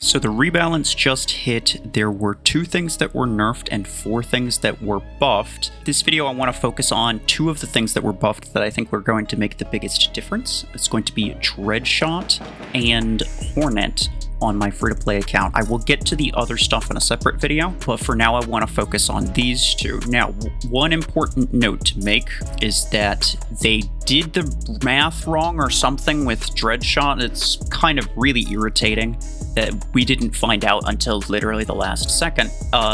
So the rebalance just hit. There were 2 things that were nerfed and 4 things that were buffed. This video I want to focus on 2 of the things that were buffed that I think were going to make the biggest difference. It's going to be Dreadshot and Hornet on my free-to-play account. I will get to the other stuff in a separate video, but for now I want to focus on these 2. Now, one important note to make is that they did the math wrong or something with Dreadshot. It's kind of really irritating that we didn't find out until literally the last second.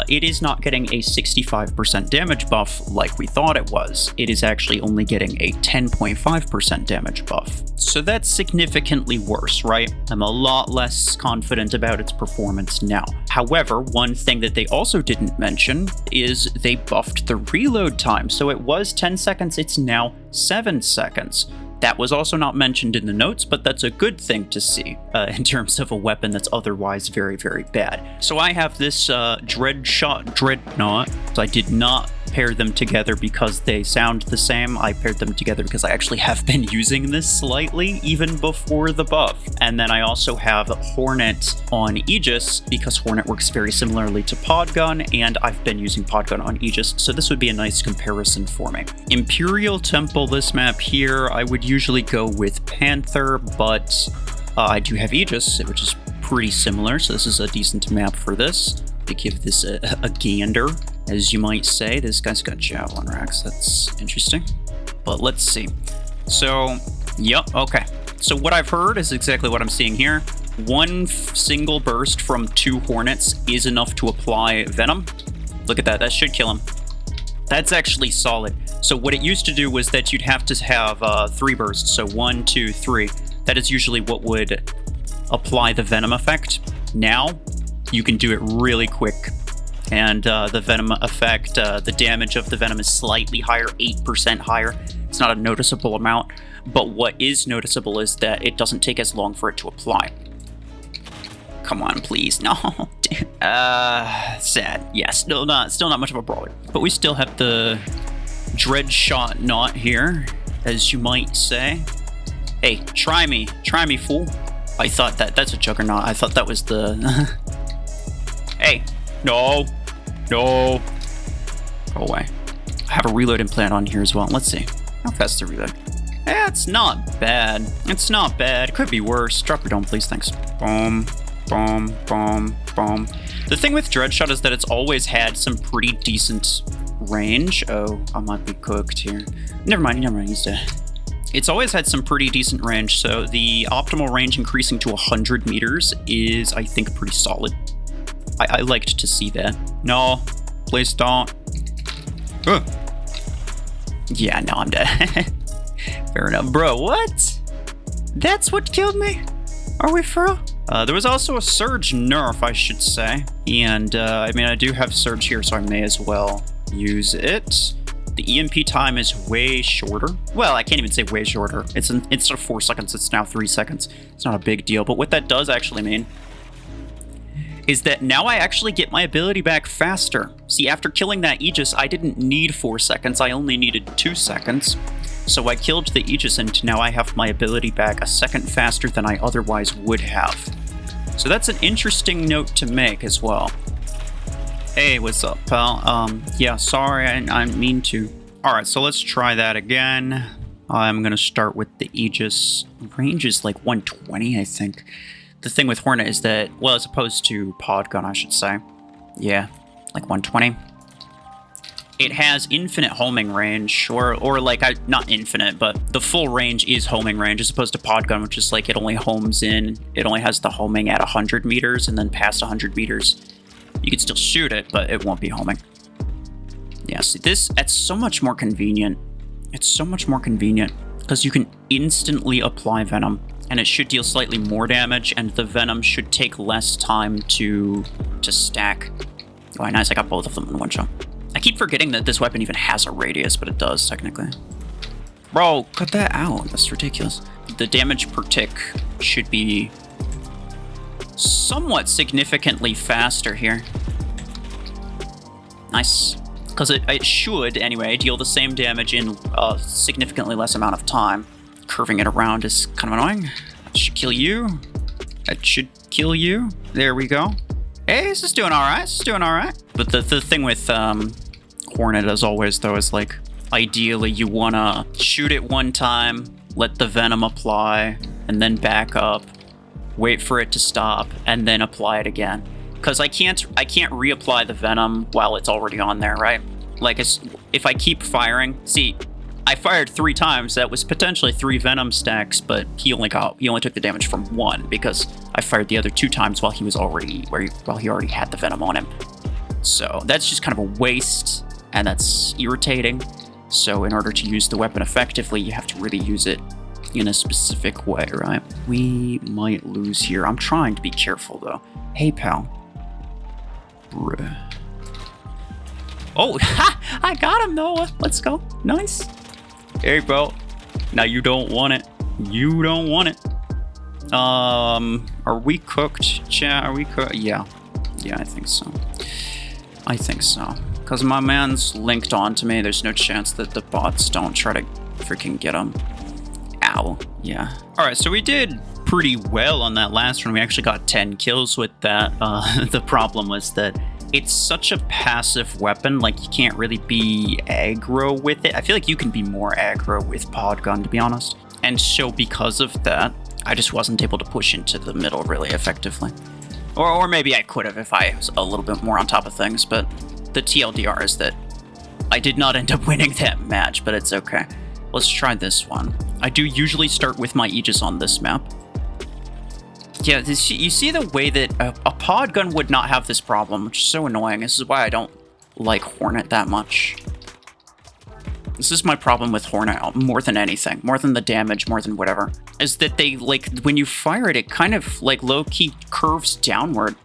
It is not getting a 65% damage buff like we thought it was. It is actually only getting a 10.5% damage buff. So that's significantly worse, right? I'm a lot less confident about its performance now. However, one thing that they also didn't mention is they buffed the reload time. So it was 10 seconds, it's now 7 seconds. That was also not mentioned in the notes, but that's a good thing to see in terms of a weapon that's otherwise very, very bad. So I have this Dreadshot Dreadnought. So I did not pair them together because they sound the same. I paired them together because I actually have been using this slightly even before the buff. And then I also have Hornet on Aegis because Hornet works very similarly to Podgun, and I've been using Podgun on Aegis, so this would be a nice comparison for me. Imperial Temple, this map here, I would usually go with Panther, but I do have Aegis, which is pretty similar, so this is a decent map for this. To give this a gander, as you might say. This guy's got Javelin racks, that's interesting. But let's see. So, yep, okay. So what I've heard is exactly what I'm seeing here. One single burst from 2 Hornets is enough to apply Venom. Look at that, that should kill him. That's actually solid. So what it used to do was that you'd have to have 3 bursts, so 1, 2, 3. That is usually what would apply the Venom effect. Now, you can do it really quick. And the Venom effect, the damage of the Venom is slightly higher, 8% higher. It's not a noticeable amount, but what is noticeable is that it doesn't take as long for it to apply. Come on, please. No. Sad. Yeah, still not much of a brawler. But we still have the Dreadshot knot here, as you might say. Hey, try me, fool. I thought that's a Juggernaut. I thought that was the... Hey, no. Go away. I have a reload implant on here as well. Let's see. How fast is the reload? Yeah, it's not bad. It's not bad. It could be worse. Drop your dome, please. Thanks. Boom. Boom. Boom. Boom. The thing with Dreadshot is that it's always had some pretty decent range. Oh, I might be cooked here. Never mind. He's dead. It's always had some pretty decent range, so the optimal range increasing to 100 meters is, I think, pretty solid. I liked to see that. No, please don't. Yeah, no, I'm dead. Fair enough. Bro, what? That's what killed me? Are we for real? There was also a Surge nerf, I should say. And, I mean, I do have Surge here, so I may as well use it. The EMP time is way shorter. Well, I can't even say way shorter. Instead of 4 seconds, it's now 3 seconds. It's not a big deal, but what that does actually mean is that now I actually get my ability back faster. See, after killing that Aegis, I didn't need 4 seconds, I only needed 2 seconds. So I killed the Aegis, and now I have my ability back a second faster than I otherwise would have. So that's an interesting note to make as well. Hey, what's up, pal? Yeah, sorry, I didn't mean to. Alright, so let's try that again. I'm gonna start with the Aegis. Range is like 120, I think. The thing with Hornet is that, well, as opposed to Podgun, I should say. Yeah, like 120. It has infinite homing range, or like, not infinite, but the full range is homing range, as opposed to Podgun, which is like it only homes in, it only has the homing at 100 meters, and then past 100 meters, you can still shoot it, but it won't be homing. Yeah, see, it's so much more convenient. It's so much more convenient, because you can instantly apply Venom. And it should deal slightly more damage, and the Venom should take less time to stack. Oh, nice, I got both of them in one shot. I keep forgetting that this weapon even has a radius, but it does, technically. Bro, cut that out, that's ridiculous. The damage per tick should be somewhat significantly faster here. Nice. Because it should, anyway, deal the same damage in a significantly less amount of time. Curving it around is kind of annoying. That should kill you. That should Kill you. There we go. Hey, this is doing all right. This is doing all right. But the thing with Hornet, as always, though, is like, ideally you want to shoot it one time, let the venom apply, and then back up, wait for it to stop, and then apply it again. Because I can't reapply the venom while it's already on there, right? Like, if I keep firing, see, I fired 3 times. That was potentially 3 venom stacks, but he only took the damage from 1 because I fired the other 2 times while he already had the venom on him. So that's just kind of a waste, and that's irritating. So in order to use the weapon effectively, you have to really use it in a specific way, right? We might lose here. I'm trying to be careful, though. Hey, pal. Bruh. Oh, ha! I got him, Noah. Let's go. Nice. Hey, bro. Now you don't want it. You don't want it. Are we cooked, chat? Are we cooked? Yeah. Yeah, I think so. I think so. Because my man's linked on to me. There's no chance that the bots don't try to freaking get him. Ow. Yeah. Alright, so we did pretty well on that last one. We actually got 10 kills with that. The problem was that it's such a passive weapon, like you can't really be aggro with it. I feel like you can be more aggro with pod gun, to be honest. And so because of that, I just wasn't able to push into the middle really effectively. Or maybe I could have if I was a little bit more on top of things, but the TLDR is that I did not end up winning that match, but it's okay. Let's try this one. I do usually start with my Aegis on this map. Yeah, you see the way that a pod gun would not have this problem, which is so annoying. This is why I don't like Hornet that much. This is my problem with Hornet more than anything, more than the damage, more than whatever, is that they, like, when you fire it, it kind of, like, low-key curves downward.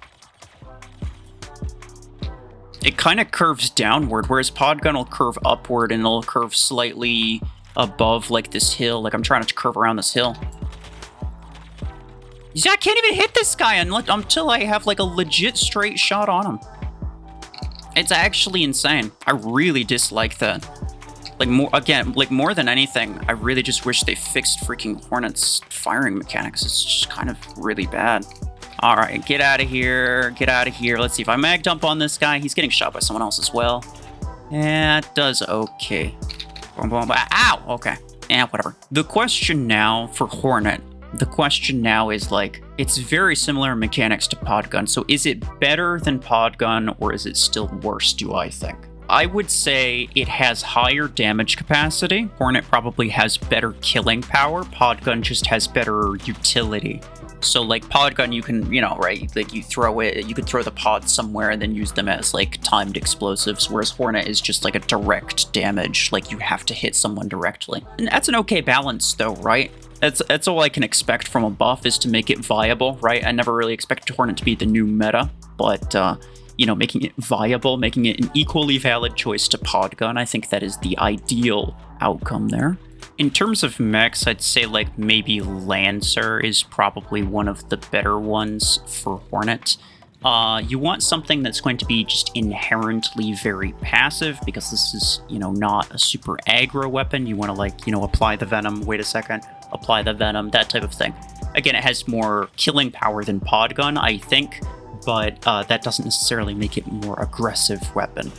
It kind of curves downward, whereas pod gun will curve upward and it'll curve slightly above, like, this hill. Like, I'm trying to curve around this hill. You see, I can't even hit this guy until I have, like, a legit straight shot on him. It's actually insane. I really dislike that. Like, more than anything, I really just wish they fixed freaking Hornet's firing mechanics. It's just kind of really bad. All right, get out of here. Get out of here. Let's see if I mag dump on this guy. He's getting shot by someone else as well. Yeah, it does okay. Boom, boom, boom. Ow! Okay. Yeah, whatever. The question now for Hornet, is, like, it's very similar mechanics to pod gun. So is it better than pod gun, or is it still worse, do I think? I would say it has higher damage capacity. Hornet probably has better killing power. Pod gun just has better utility. So, like, pod gun, you can, you know, right, like, you could throw the pods somewhere and then use them as, like, timed explosives, whereas Hornet is just, like, a direct damage, like, you have to hit someone directly. And that's an okay balance, though, right? That's all I can expect from a buff, is to make it viable, right? I never really expected Hornet to be the new meta, but, you know, making it viable, making it an equally valid choice to pod gun, I think that is the ideal outcome there. In terms of mechs, I'd say, like, maybe Lancer is probably one of the better ones for Hornet. You want something that's going to be just inherently very passive, because this is, you know, not a super aggro weapon. You want to, like, you know, apply the venom, wait a second, apply the venom, that type of thing. Again, it has more killing power than pod gun, I think, but that doesn't necessarily make it a more aggressive weapon.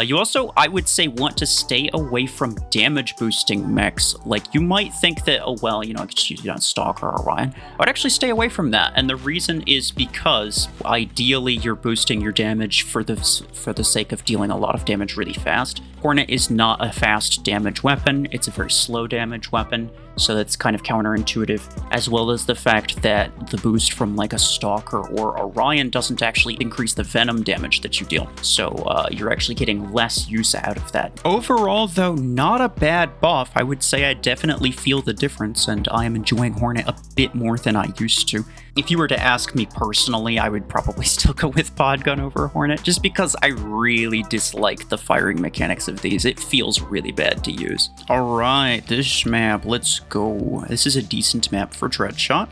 You also, I would say, want to stay away from damage boosting mechs. Like, you might think that, oh, well, you know, I could just use it on Stalker or Orion. I would actually stay away from that, and the reason is because ideally you're boosting your damage for the sake of dealing a lot of damage really fast. Hornet is not a fast damage weapon, it's a very slow damage weapon, so that's kind of counterintuitive, as well as the fact that the boost from, like, a Stalker or Orion doesn't actually increase the venom damage that you deal, so you're actually getting less use out of that. Overall, though, not a bad buff. I would say I definitely feel the difference, and I am enjoying Hornet a bit more than I used to. If you were to ask me personally, I would probably still go with pod gun over Hornet, just because I really dislike the firing mechanics of these. It feels really bad to use. Alright, this map, let's go. This is a decent map for Dreadshot,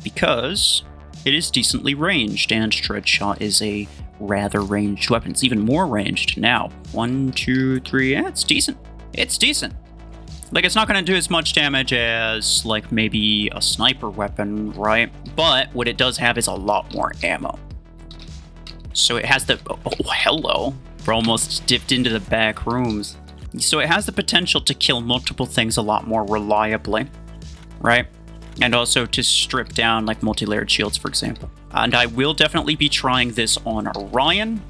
because it is decently ranged, and Dreadshot is a rather ranged weapon. It's even more ranged now. 1, 2, 3, yeah, it's decent. It's decent. Like, it's not going to do as much damage as, like, maybe a sniper weapon, right? But what it does have is a lot more ammo. So it has the... Oh, hello. We're almost dipped into the back rooms. So it has the potential to kill multiple things a lot more reliably, right? And also to strip down, like, multi-layered shields, for example. And I will definitely be trying this on Orion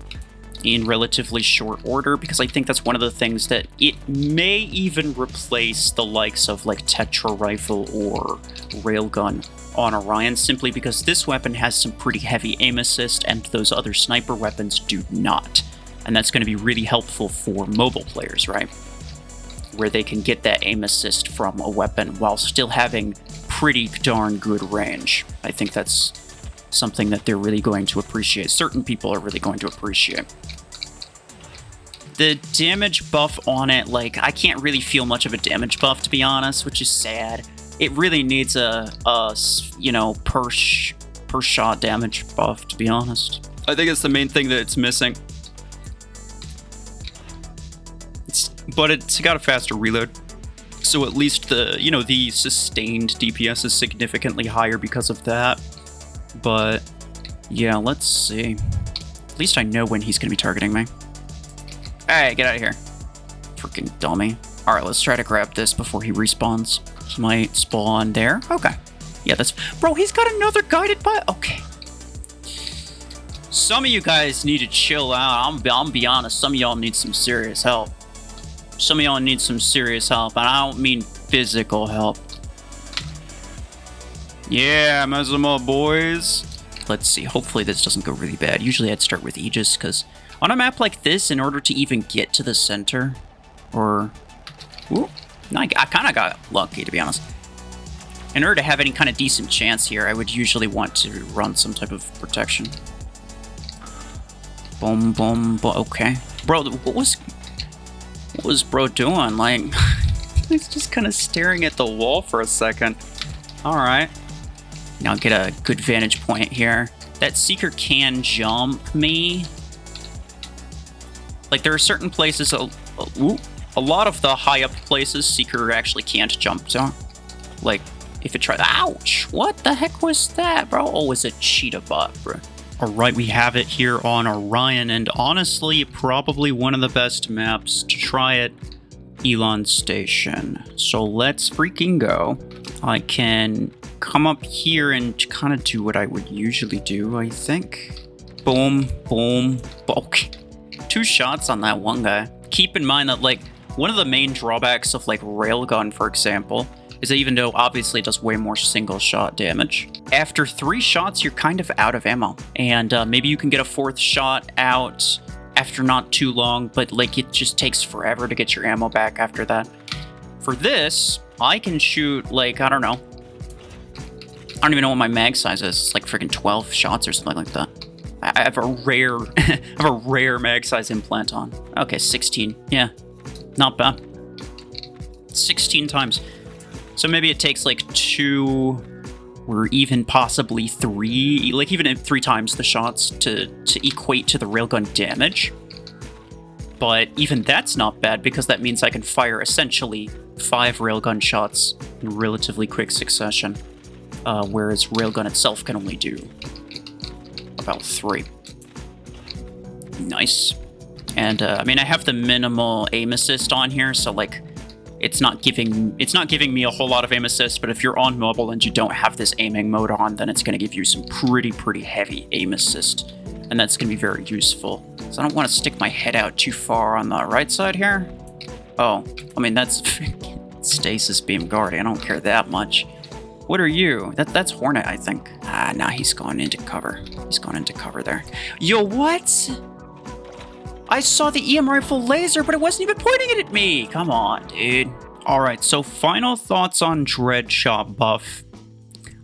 in relatively short order, because I think that's one of the things that it may even replace the likes of like Tetra Rifle or Railgun on Orion, simply because this weapon has some pretty heavy aim assist and those other sniper weapons do not. And that's going to be really helpful for mobile players, right? Where they can get that aim assist from a weapon while still having pretty darn good range. I think that's something that they're really going to appreciate. Certain people are really going to appreciate. The damage buff on it, like, I can't really feel much of a damage buff, to be honest, which is sad. It really needs a you know, per shot damage buff, to be honest. I think it's the main thing that it's missing. But it's got a faster reload. So at least the, you know, the sustained DPS is significantly higher because of that. But yeah, let's see. At least I know when he's going to be targeting me. Hey, get out of here. Freaking dummy. Alright, let's try to grab this before he respawns. He might spawn there. Okay. Yeah, that's... Bro, he's got another guided by... Okay. Some of you guys need to chill out. I'm be honest. Some of y'all need some serious help. Some of y'all need some serious help. And I don't mean physical help. Yeah, mess them up, boys. Let's see. Hopefully this doesn't go really bad. Usually I'd start with Aegis, because on a map like this, in order to even get to the center, or... Ooh, no, I kind of got lucky, to be honest. In order to have any kind of decent chance here, I would usually want to run some type of protection. Boom, boom, boom. Okay. Bro, what was bro doing? Like, he's just kind of staring at the wall for a second. Alright. Now get a good vantage point here. That Seeker can jump me. Like, there are certain places... a lot of the high up places Seeker actually can't jump to. Like, if it tries... Ouch! What the heck was that, bro? Oh, it's a cheetah bot, bro. Alright, we have it here on Orion, and honestly, probably one of the best maps to try at Elon Station. So let's freaking go. I can come up here and kind of do what I would usually do, I think. Boom, boom, okay. 2 shots on that one guy. Keep in mind that, like, one of the main drawbacks of, like, Railgun, for example, is that even though obviously it does way more single shot damage, after 3 shots, you're kind of out of ammo. And maybe you can get a 4th shot out after not too long, but, like, it just takes forever to get your ammo back after that. For this, I can shoot, like, I don't know. I don't even know what my mag size is. It's like freaking 12 shots or something like that. I have a rare, mag size implant on. Okay, 16. Yeah, not bad. 16 times. So maybe it takes like 2 or even possibly 3, like even 3 times the shots to equate to the railgun damage. But even that's not bad, because that means I can fire essentially 5 railgun shots in relatively quick succession. Whereas railgun itself can only do about 3. Nice. And I mean, I have the minimal aim assist on here, so like it's not giving me a whole lot of aim assist, but if you're on mobile and you don't have this aiming mode on, then it's going to give you some pretty heavy aim assist, and that's going to be very useful. So I don't want to stick my head out too far on the right side here. Oh, I mean, that's Stasis Beam Guardian. I don't care that much. What are you? That's Hornet, I think. Ah, nah, he's gone into cover. He's gone into cover there. Yo, what? I saw the EM rifle laser, but it wasn't even pointing it at me. Come on, dude. All right, so final thoughts on Dreadshot buff.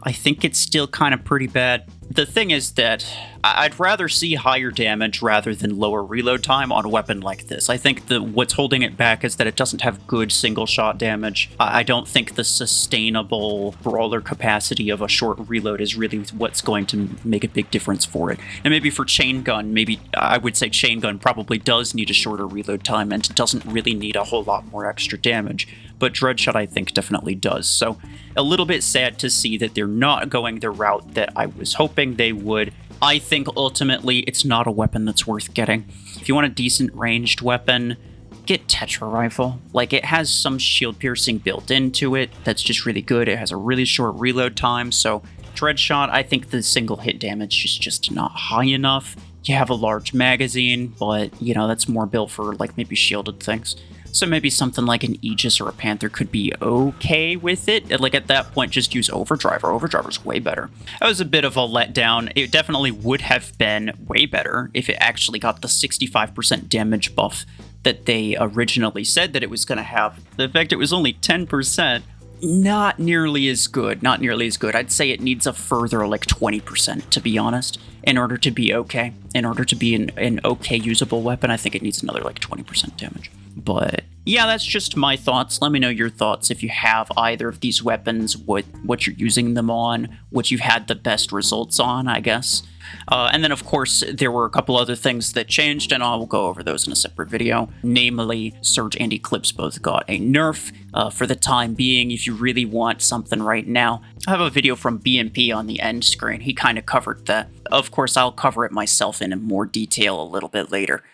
I think it's still kind of pretty bad. The thing is that I'd rather see higher damage rather than lower reload time on a weapon like this. I think what's holding it back is that it doesn't have good single shot damage. I don't think the sustainable brawler capacity of a short reload is really what's going to make a big difference for it. And maybe for chain gun, maybe I would say chain gun probably does need a shorter reload time and doesn't really need a whole lot more extra damage. But Dreadshot, I think, definitely does. So a little bit sad to see that they're not going the route that I was hoping they would. I think ultimately it's not a weapon that's worth getting. If you want a decent ranged weapon, get Tetra Rifle. Like, it has some shield piercing built into it that's just really good. It has a really short reload time, so Dreadshot, I think the single hit damage is just not high enough. You have a large magazine, but, you know, that's more built for, like, maybe shielded things. So maybe something like an Aegis or a Panther could be okay with it. Like, at that point, just use Overdriver. Overdriver's way better. That was a bit of a letdown. It definitely would have been way better if it actually got the 65% damage buff that they originally said that it was going to have. The fact it was only 10%, not nearly as good. Not nearly as good. I'd say it needs a further, like, 20%, to be honest, in order to be okay. In order to be an okay usable weapon, I think it needs another, like, 20% damage. But yeah, that's just my thoughts. Let me know your thoughts if you have either of these weapons, what you're using them on, what you've had the best results on, I guess. And then, of course, there were a couple other things that changed, and I will go over those in a separate video. Namely, Surge and Eclipse both got a nerf for the time being. If you really want something right now, I have a video from BMP on the end screen. He kind of covered that. Of course, I'll cover it myself in more detail a little bit later.